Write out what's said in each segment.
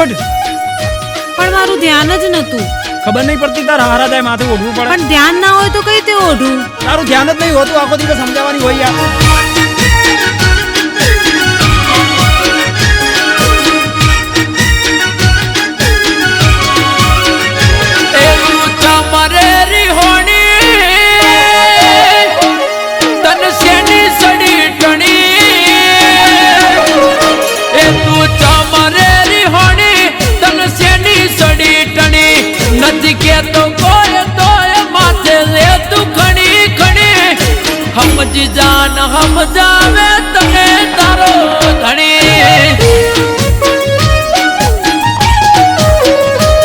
ઓઢ. પણ મારું ધ્યાન જ નતું. ખબર નહીં પડતી તાર હારા જાય માથે ઓઢવું પડે. પણ ધ્યાન ના હોય તો કઈ રીતે ઓઢું? તારું ધ્યાન જ નહીં હોતું, આખો દિવસ સમજાવવાની હોય યાર. સમજી જાન સમજાવે તને તારો ધણી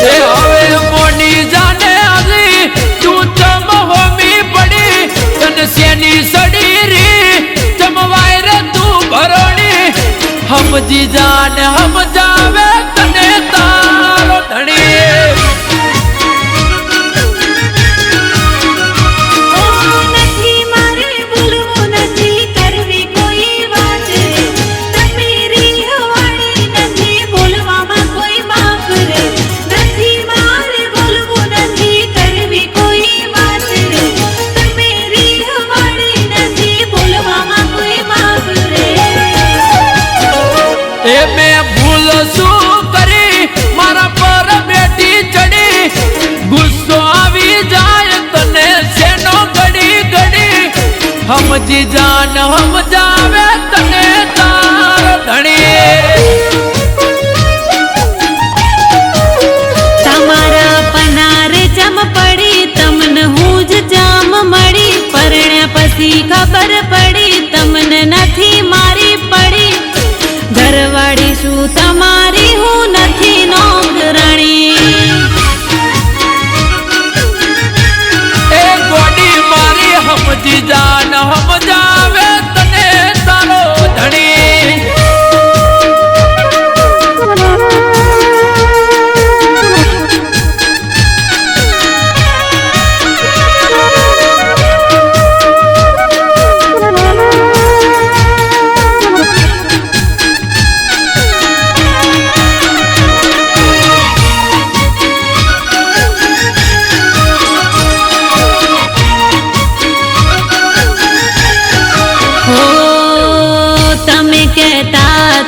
હવે મોની જાને આવી તું ચમ હોમી પડી તને શેની સડી રી ચમવાય રે તું ભરોણી સમજી જાન સમજાવે તને તારો ધણી સમજી જાન સમજાવે તને તારો ધણી તમારા પનારે જમ પડી તમને હું જ જામ મળી પરણ્યા પછી ખબર પડી તમને નથી મારી પડી ઘરવાળી શું તમારી હું નથી નોકરાણી સમજી જાન સમજાવે તને તારો ધણી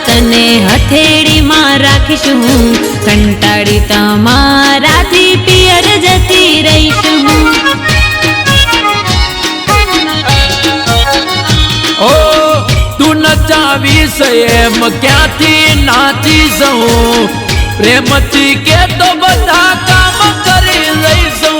તને હથેળીમાં રાખીશું હું કંટાળી તમારાથી પિયર જતી રહીશું ઓ તું નચાવીશ એમ ક્યાંથી નાચી જઉં પ્રેમથી કે તો બધા કામ કરી લઈશું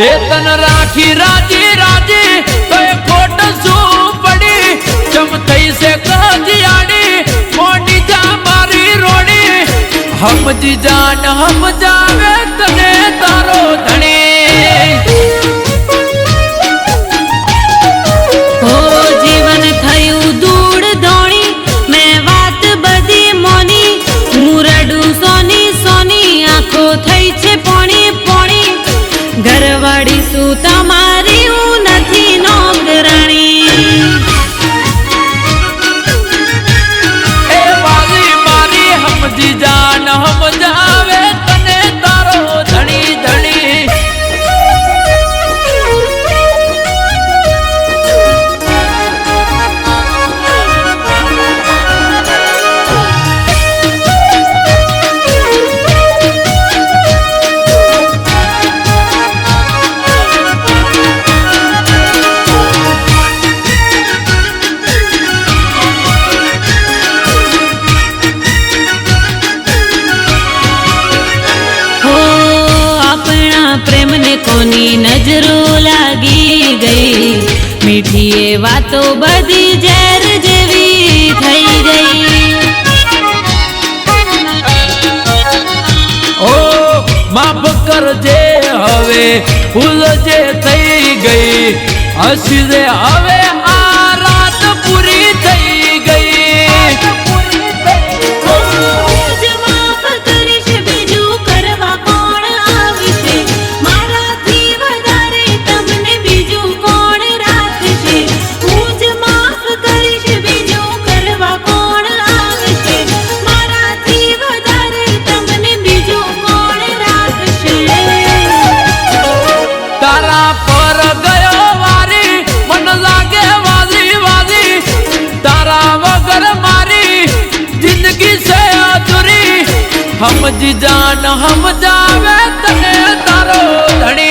એ તન રાખી રાજી રાજી તો એ ખોટ શું પડી ચમ થઈ છે કજિયાડી મોડી જા મારી રોડી સમજી જાન સમજાવે તને તારો ધણી હો જીવન થયું દૂડ ધોણી મેં વાત બધી મોની મુરડું સોની સોની આંખો થઈ છે પોણી પોણી ઘરવાળી શું તમારી હું નથી નોકરાણી એ વાલી મારી સમજી જાન સમજાવે તને તારો ધણી ધણી કોની નજરો લાગી ગઈ મીઠી એ વાતો બધી ઝેર જેવી થઈ ગઈ ઓ માફ કરજે હવે ભૂલ જે થઈ ગઈ હસી રે હવે આ રાત પૂરી થઈ ગઈ હું જ માફ કરીશ બીજું કરવા કોણ આવશે મારાથી વધારે તમને બીજું કોણ રાખશે હું જ માફ કરીશ બીજું કરવા કોણ આવશે મારાથી વધારે તમને બીજું કોણ રાખશે તારા પર ગયો વારી મન લાગે વાલી વાલી તારા વગર મારી જિંદગી છે અધૂરી સમજી જાન સમજાવે તને તારો ધણી